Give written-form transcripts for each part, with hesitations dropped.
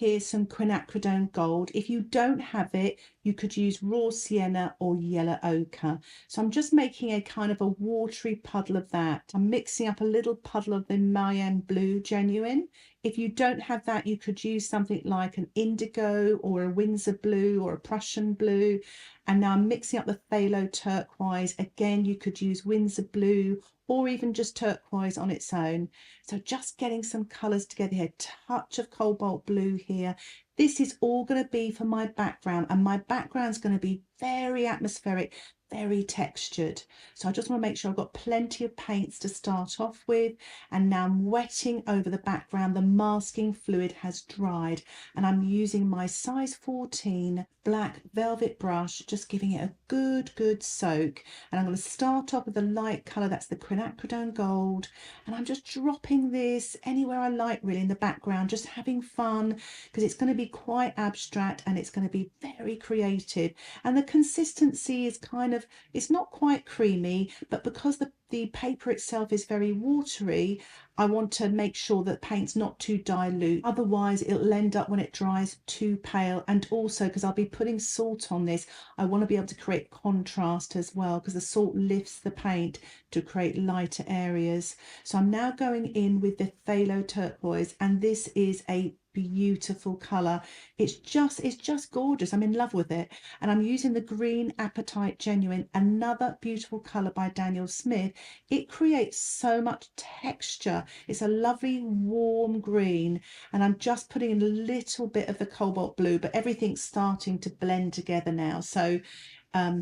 here some Quinacridone Gold. If you don't have it, you could use raw sienna or yellow ochre. So I'm just making a kind of a watery puddle of that. I'm mixing up a little puddle of the Mayan blue genuine. If you don't have that, you could use something like an indigo or a Winsor blue or a Prussian blue. And now I'm mixing up the phthalo turquoise. Again, you could use Winsor blue or even just turquoise on its own. So just getting some colours together here, touch of cobalt blue here. This is all going to be for my background, and my background is going to be very atmospheric, very textured. So I just want to make sure I've got plenty of paints to start off with. And now I'm wetting over the background. The masking fluid has dried, and I'm using my size 14 black velvet brush, just giving it a good soak. And I'm going to start off with a light colour, that's the Quinacridone Gold, and I'm just dropping this anywhere I like really in the background, just having fun, because it's going to be quite abstract and it's going to be very creative. And the consistency is kind of, it's not quite creamy, but because the paper itself is very watery, I want to make sure that paint's not too dilute, otherwise it'll end up when it dries too pale. And also because I'll be putting salt on this, I want to be able to create contrast as well, because the salt lifts the paint to create lighter areas. So I'm now going in with the phthalo turquoise, and this is a beautiful color. It's just gorgeous. I'm in love with it. And I'm using the green Apatite Genuine, another beautiful color by Daniel Smith. It creates so much texture. It's a lovely warm green, and I'm just putting in a little bit of the cobalt blue, but everything's starting to blend together now. So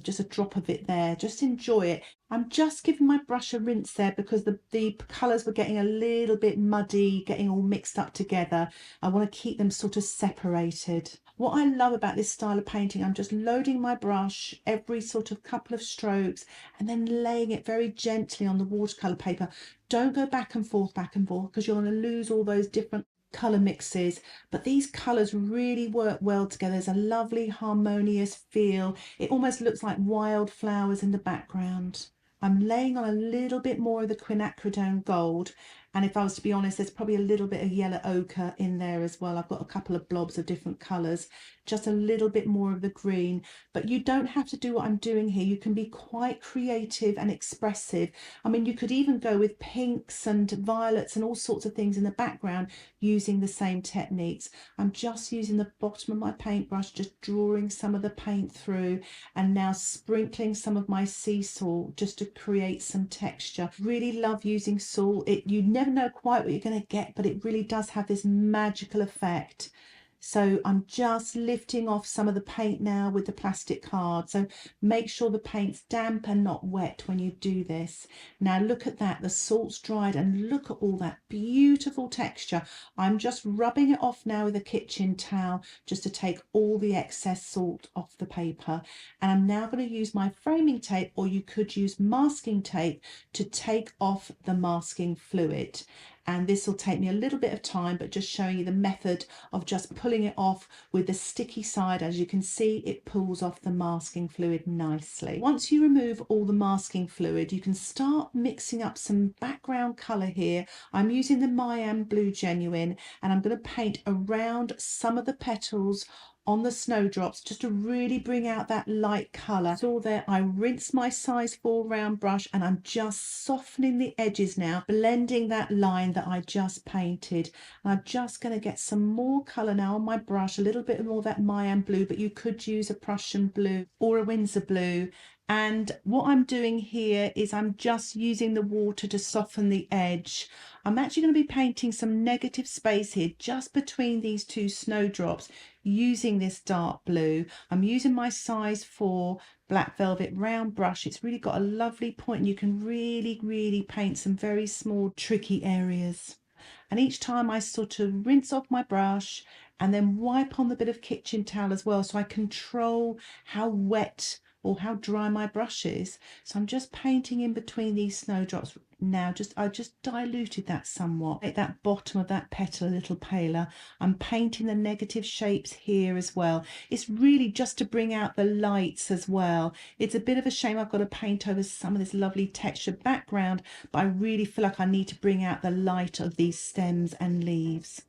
just a drop of it there, just enjoy it. I'm just giving my brush a rinse there because the colours were getting a little bit muddy, getting all mixed up together. I want to keep them sort of separated. What I love about this style of painting, I'm just loading my brush every sort of couple of strokes and then laying it very gently on the watercolour paper. Don't go back and forth, because you're going to lose all those different colour mixes, but these colours really work well together. There's a lovely harmonious feel. It almost looks like wildflowers in the background. I'm laying on a little bit more of the Quinacridone Gold, and if I was to be honest, there's probably a little bit of yellow ochre in there as well. I've got a couple of blobs of different colours, just a little bit more of the green. But you don't have to do what I'm doing here. You can be quite creative and expressive. I mean, you could even go with pinks and violets and all sorts of things in the background using the same techniques. I'm just using the bottom of my paintbrush, just drawing some of the paint through, and now sprinkling some of my sea salt just to create some texture. Really love using salt. You never know quite what you're going to get, but it really does have this magical effect. So I'm just lifting off some of the paint now with the plastic card. So make sure the paint's damp and not wet when you do this. Now look at that, the salt's dried, and look at all that beautiful texture. I'm just rubbing it off now with a kitchen towel just to take all the excess salt off the paper. And I'm now going to use my framing tape, or you could use masking tape to take off the masking fluid. And this will take me a little bit of time, but just showing you the method of just pulling it off with the sticky side. As you can see, it pulls off the masking fluid nicely. Once you remove all the masking fluid, you can start mixing up some background colour here. I'm using the Mayan Blue Genuine, and I'm going to paint around some of the petals on the snowdrops just to really bring out that light colour. So there, I rinse my size 4 round brush, and I'm just softening the edges now, blending that line that I just painted. And I'm just going to get some more colour now on my brush, a little bit more of that Mayan blue, but you could use a Prussian blue or a Winsor blue. And what I'm doing here is I'm just using the water to soften the edge. I'm actually going to be painting some negative space here just between these two snowdrops using this dark blue. I'm using my size 4 black velvet round brush. It's really got a lovely point, and you can really paint some very small tricky areas. And each time I sort of rinse off my brush and then wipe on the bit of kitchen towel as well, so I control how wet or how dry my brush is. So I'm just painting in between these snowdrops now. I just diluted that somewhat, make that bottom of that petal a little paler. I'm painting the negative shapes here as well. It's really just to bring out the lights as well. It's a bit of a shame I've got to paint over some of this lovely textured background, but I really feel like I need to bring out the light of these stems and leaves.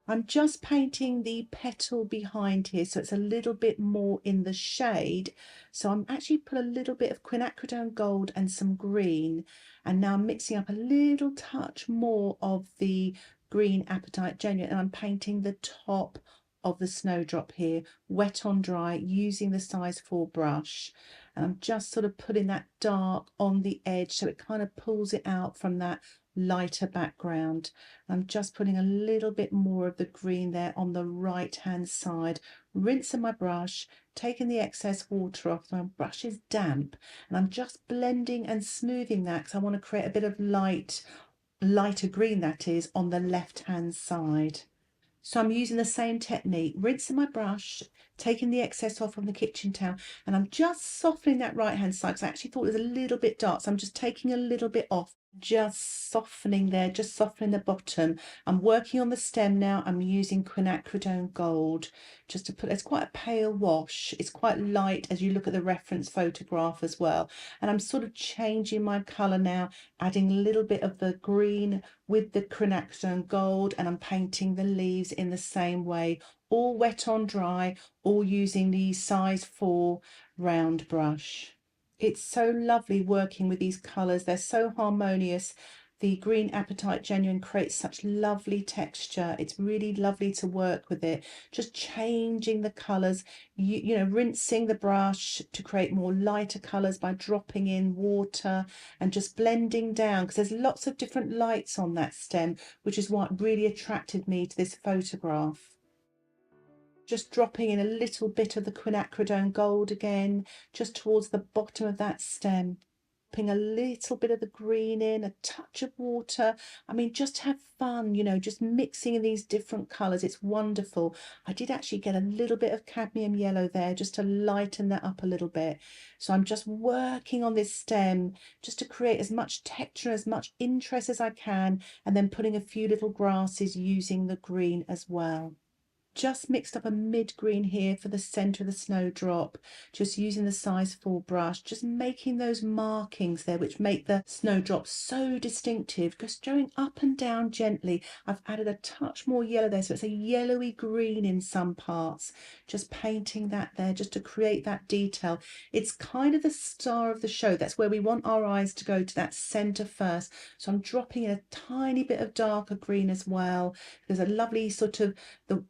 I'm just painting the petal behind here, so it's a little bit more in the shade. So I'm actually put a little bit of quinacridone gold and some green, and now I'm mixing up a little touch more of the green Apatite genuine, and I'm painting the top of the snowdrop here, wet on dry, using the size 4 brush. And I'm just sort of putting that dark on the edge so it kind of pulls it out from that lighter background. I'm just putting a little bit more of the green there on the right hand side, rinsing my brush, taking the excess water off. My brush is damp, and I'm just blending and smoothing that because I want to create a bit of lighter green, that is, on the left hand side. So I'm using the same technique, rinsing my brush, taking the excess off on the kitchen towel, and I'm just softening that right hand side because I actually thought it was a little bit dark, so I'm just taking a little bit off, just softening there, just softening the bottom. I'm working on the stem now. I'm using quinacridone gold just to put, it's quite a pale wash, it's quite light as you look at the reference photograph as well, and I'm sort of changing my colour now, adding a little bit of the green with the quinacridone gold, and I'm painting the leaves in the same way, all wet on dry, all using the size 4 round brush. It's so lovely working with these colours, they're so harmonious. The green Apatite genuine creates such lovely texture. It's really lovely to work with it, just changing the colours, you know, rinsing the brush to create more lighter colours by dropping in water and just blending down, because there's lots of different lights on that stem, which is what really attracted me to this photograph. Just dropping in a little bit of the quinacridone gold again, just towards the bottom of that stem. Putting a little bit of the green in, a touch of water. I mean, just have fun, you know, just mixing in these different colours. It's wonderful. I did actually get a little bit of cadmium yellow there just to lighten that up a little bit. So I'm just working on this stem just to create as much texture, as much interest as I can, and then putting a few little grasses using the green as well. Just mixed up a mid green here for the center of the snowdrop, just using the size 4 brush, just making those markings there which make the snowdrop so distinctive, just going up and down gently. I've added a touch more yellow there, so it's a yellowy green in some parts, just painting that there just to create that detail. It's kind of the star of the show. That's where we want our eyes to go, to that center first. So I'm dropping in a tiny bit of darker green as well. There's a lovely sort of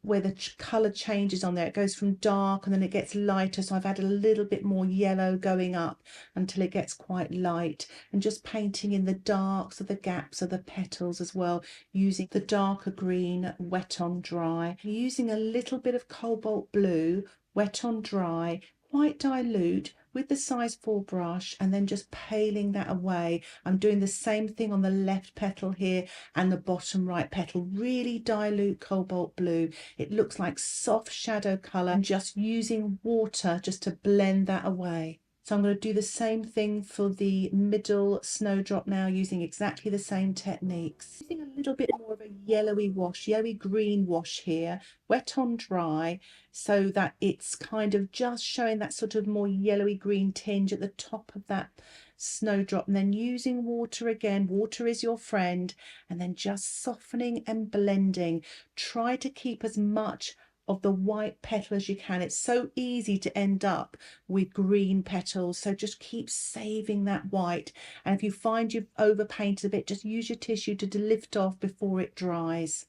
where the colour changes on there. It goes from dark and then it gets lighter, so I've added a little bit more yellow going up until it gets quite light, and just painting in the darks of the gaps of the petals as well, using the darker green wet on dry, using a little bit of cobalt blue wet on dry, quite dilute, with the size 4 brush, and then just paling that away. I'm doing the same thing on the left petal here and the bottom right petal, really dilute cobalt blue. It looks like soft shadow colour, and just using water just to blend that away. So I'm going to do the same thing for the middle snowdrop now, using exactly the same techniques. Using a little bit more of a yellowy wash, yellowy green wash here, wet on dry, so that it's kind of just showing that sort of more yellowy green tinge at the top of that snowdrop, and then using water again. Water is your friend, and then just softening and blending. Try to keep as much of the white petal as you can. It's so easy to end up with green petals, so just keep saving that white, and if you find you've overpainted a bit, just use your tissue to lift off before it dries.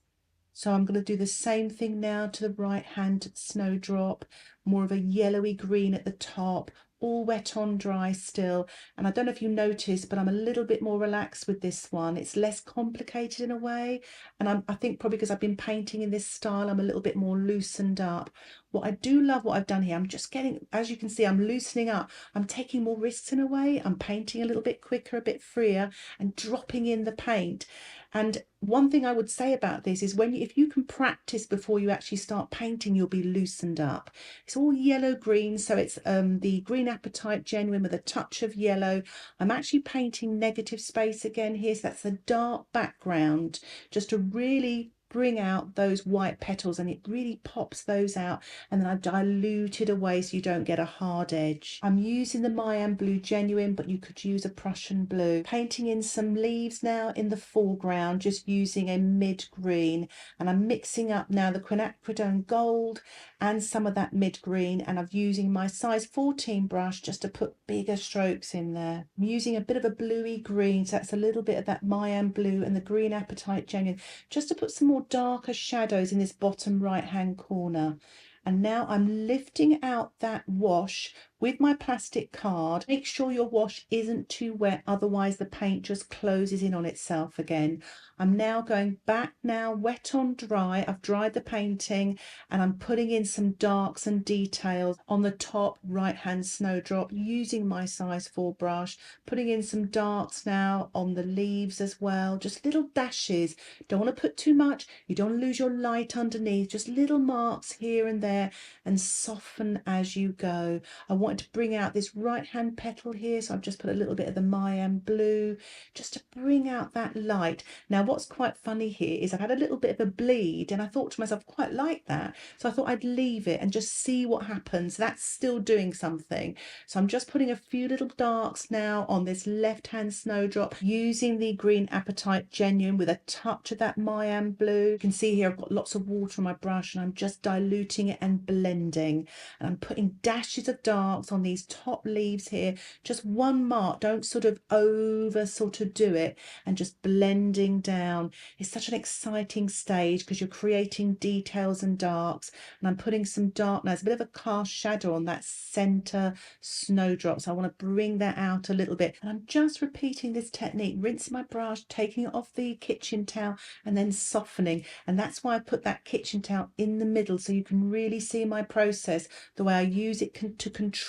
So I'm going to do the same thing now to the right hand snowdrop, more of a yellowy green at the top, all wet on dry still. And I don't know if you noticed, but I'm a little bit more relaxed with this one. It's less complicated in a way, and I think probably because I've been painting in this style, I'm a little bit more loosened up. What I do love what I've done here, I'm just getting, as you can see, I'm loosening up. I'm taking more risks in a way. I'm painting a little bit quicker, a bit freer, and dropping in the paint. And one thing I would say about this is if you can practice before you actually start painting, you'll be loosened up. It's all yellow green, so it's the green Apatite genuine with a touch of yellow. I'm actually painting negative space again here, so that's a dark background, just to really bring out those white petals, and it really pops those out, and then I dilute it away so you don't get a hard edge. I'm using the Mayan blue genuine, but you could use a Prussian blue. Painting in some leaves now in the foreground, just using a mid green, and I'm mixing up now the Quinacridone gold and some of that mid green, and I'm using my size 14 brush just to put bigger strokes in there. I'm using a bit of a bluey green, so that's a little bit of that Mayan blue and the green Apatite genuine, just to put some more darker shadows in this bottom right hand corner. And now I'm lifting out that wash with my plastic card. Make sure your wash isn't too wet, otherwise the paint just closes in on itself again. I'm now going back now, wet on dry. I've dried the painting, and I'm putting in some darks and details on the top right hand snowdrop using my size 4 brush, putting in some darks now on the leaves as well, just little dashes. Don't want to put too much, you don't want to lose your light underneath, just little marks here and there, and soften as you go. I wanted to bring out this right hand petal here, so I've just put a little bit of the Mayan blue just to bring out that light. Now what's quite funny here is I've had a little bit of a bleed, and I thought to myself, quite like that, so I thought I'd leave it and just see what happens. That's still doing something. So I'm just putting a few little darks now on this left hand snowdrop using the green Apatite genuine with a touch of that Mayan blue. You can see here I've got lots of water on my brush, and I'm just diluting it and blending, and I'm putting dashes of darks on these top leaves here, just one mark, don't sort of do it, and just blending down. It's such an exciting stage because you're creating details and darks, and I'm putting some dark now. There's a bit of a cast shadow on that center snowdrop, so I want to bring that out a little bit, and I'm just repeating this technique, rinsing my brush, taking it off the kitchen towel, and then softening. And that's why I put that kitchen towel in the middle, so you can really see my process, the way I use it to control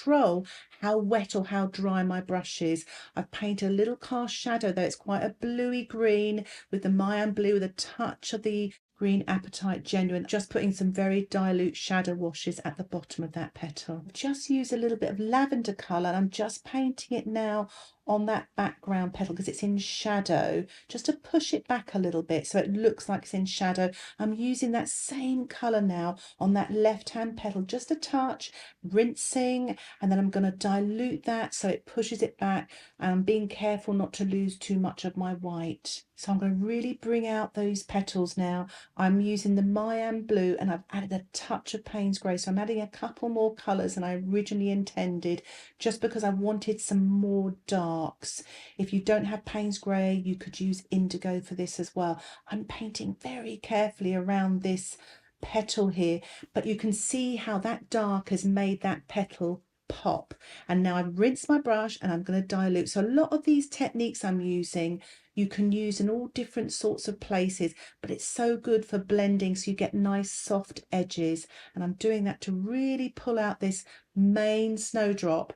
how wet or how dry my brush is. I've painted a little cast shadow though. It's quite a bluey green with the Mayan blue with a touch of the green Apatite genuine, just putting some very dilute shadow washes at the bottom of that petal. Just use a little bit of lavender colour, and I'm just painting it now on that background petal because it's in shadow, just to push it back a little bit so it looks like it's in shadow. I'm using that same colour now on that left hand petal, just a touch, rinsing, and then I'm going to dilute that so it pushes it back, and I'm being careful not to lose too much of my white. So I'm going to really bring out those petals now. I'm using the Mayan blue, and I've added a touch of Paynes grey, so I'm adding a couple more colours than I originally intended, just because I wanted some more darks. If you don't have Paynes grey, you could use indigo for this as well. I'm painting very carefully around this petal here, but you can see how that dark has made that petal pop. And now I've rinsed my brush, and I'm going to dilute. So a lot of these techniques I'm using you can use in all different sorts of places, but it's so good for blending, so you get nice soft edges. And I'm doing that to really pull out this main snowdrop.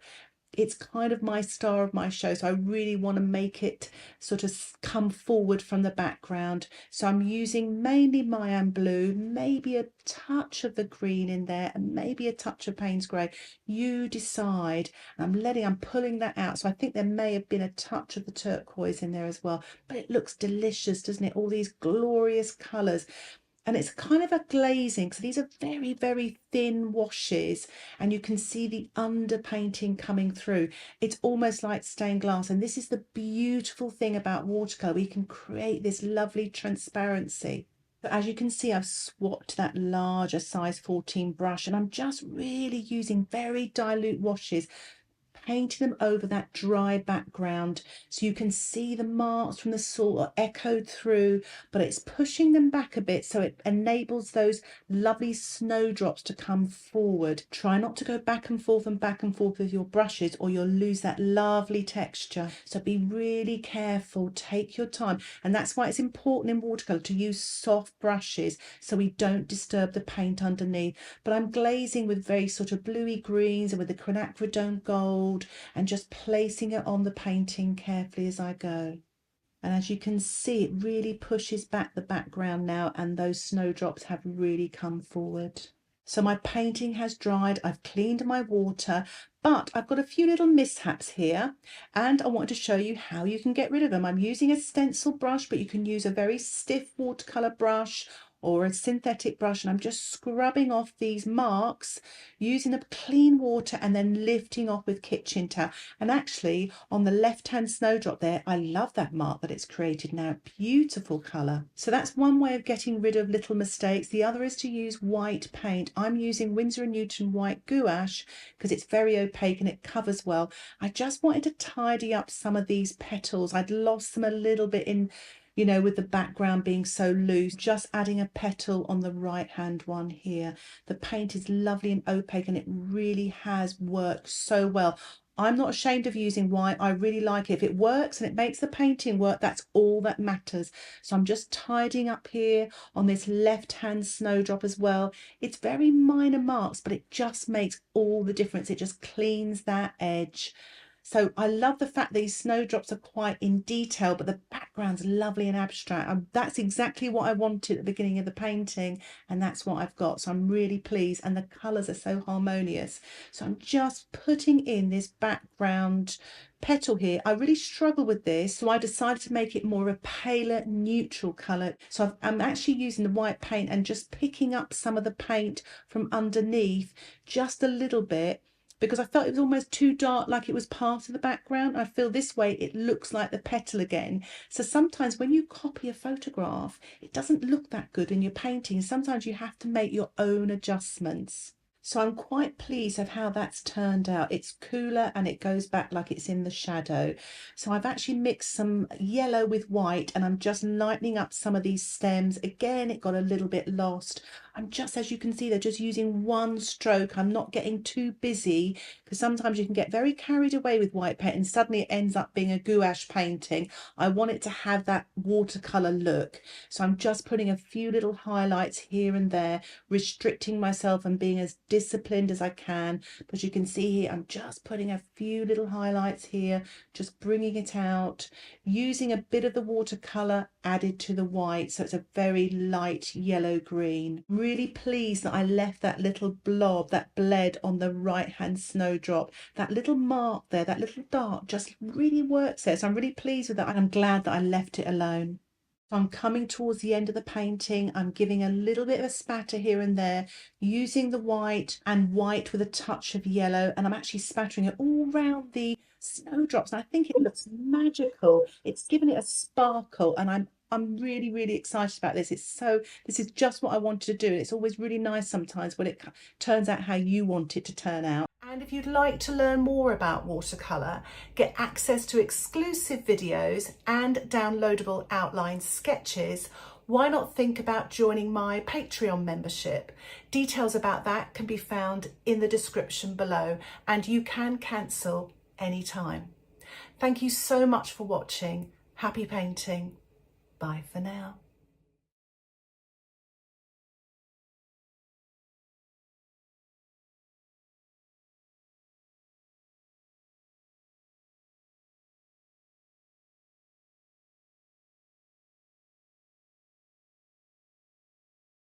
It's kind of my star of my show, so I really want to make it sort of come forward from the background. So I'm using mainly Mayan blue, maybe a touch of the green in there, and maybe a touch of Paynes grey. You decide. I'm pulling that out. So I think there may have been a touch of the turquoise in there as well, but it looks delicious, doesn't it? All these glorious colours. And it's kind of a glazing, so these are very, very thin washes, and you can see the underpainting coming through. It's almost like stained glass, and this is the beautiful thing about watercolour. We can create this lovely transparency. But as you can see, I've swapped that larger size 14 brush, and I'm just really using very dilute washes, painting them over that dry background, so you can see the marks from the salt are echoed through, but it's pushing them back a bit so it enables those lovely snowdrops to come forward. Try not to go back and forth with your brushes, or you'll lose that lovely texture. So be really careful, take your time, and that's why it's important in watercolour to use soft brushes so we don't disturb the paint underneath. But I'm glazing with very sort of bluey greens and with the Quinacridone gold, and just placing it on the painting carefully as I go. And as you can see, it really pushes back the background now, and those snowdrops have really come forward. So my painting has dried, I've cleaned my water, but I've got a few little mishaps here, and I want to show you how you can get rid of them. I'm using a stencil brush, but you can use a very stiff watercolour brush, or a synthetic brush, and I'm just scrubbing off these marks using the clean water and then lifting off with kitchen towel. And actually on the left hand snowdrop there, I love that mark that it's created now. Beautiful colour. So that's one way of getting rid of little mistakes. The other is to use white paint. I'm using Winsor Newton white gouache because it's very opaque and it covers well. I just wanted to tidy up some of these petals. I'd lost them a little bit in, you know, with the background being so loose. Just adding a petal on the right hand one here. The paint is lovely and opaque and it really has worked so well. I'm not ashamed of using white. I really like it. If it works and it makes the painting work, that's all that matters. So I'm just tidying up here on this left hand snowdrop as well. It's very minor marks, but it just makes all the difference. It just cleans that edge. So I love the fact these snowdrops are quite in detail, but the background's lovely and abstract. That's exactly what I wanted at the beginning of the painting, and that's what I've got. So I'm really pleased, and the colours are so harmonious. So I'm just putting in this background petal here. I really struggle with this, so I decided to make it more of a paler neutral colour. So I'm actually using the white paint and just picking up some of the paint from underneath just a little bit, because I felt it was almost too dark, like it was part of the background. I feel this way it looks like the petal again. So sometimes when you copy a photograph, it doesn't look that good in your painting. Sometimes you have to make your own adjustments. So I'm quite pleased with how that's turned out. It's cooler and it goes back like it's in the shadow. So I've actually mixed some yellow with white and I'm just lightening up some of these stems. Again, it got a little bit lost. I'm just, as you can see, they're just using one stroke. I'm not getting too busy, because sometimes you can get very carried away with white paint and suddenly it ends up being a gouache painting. I want it to have that watercolor look. So I'm just putting a few little highlights here and there, restricting myself and being as disciplined as I can. But you can see here, I'm just putting a few little highlights here, just bringing it out, using a bit of the watercolor added to the white, so it's a very light yellow green. I'm really pleased that I left that little blob that bled on the right hand snowdrop. That little mark there, that little dark, just really works there. So I'm really pleased with that, and I'm glad that I left it alone. So I'm coming towards the end of the painting. I'm giving a little bit of a spatter here and there, using the white and white with a touch of yellow, and I'm actually spattering it all around the snowdrops. And I think it looks magical. It's given it a sparkle, and I'm really, really excited about this. This is just what I wanted to do. It's always really nice sometimes when it turns out how you want it to turn out. And if you'd like to learn more about watercolour, get access to exclusive videos and downloadable outline sketches, why not think about joining my Patreon membership? Details about that can be found in the description below, and you can cancel anytime. Thank you so much for watching. Happy painting. Bye for now.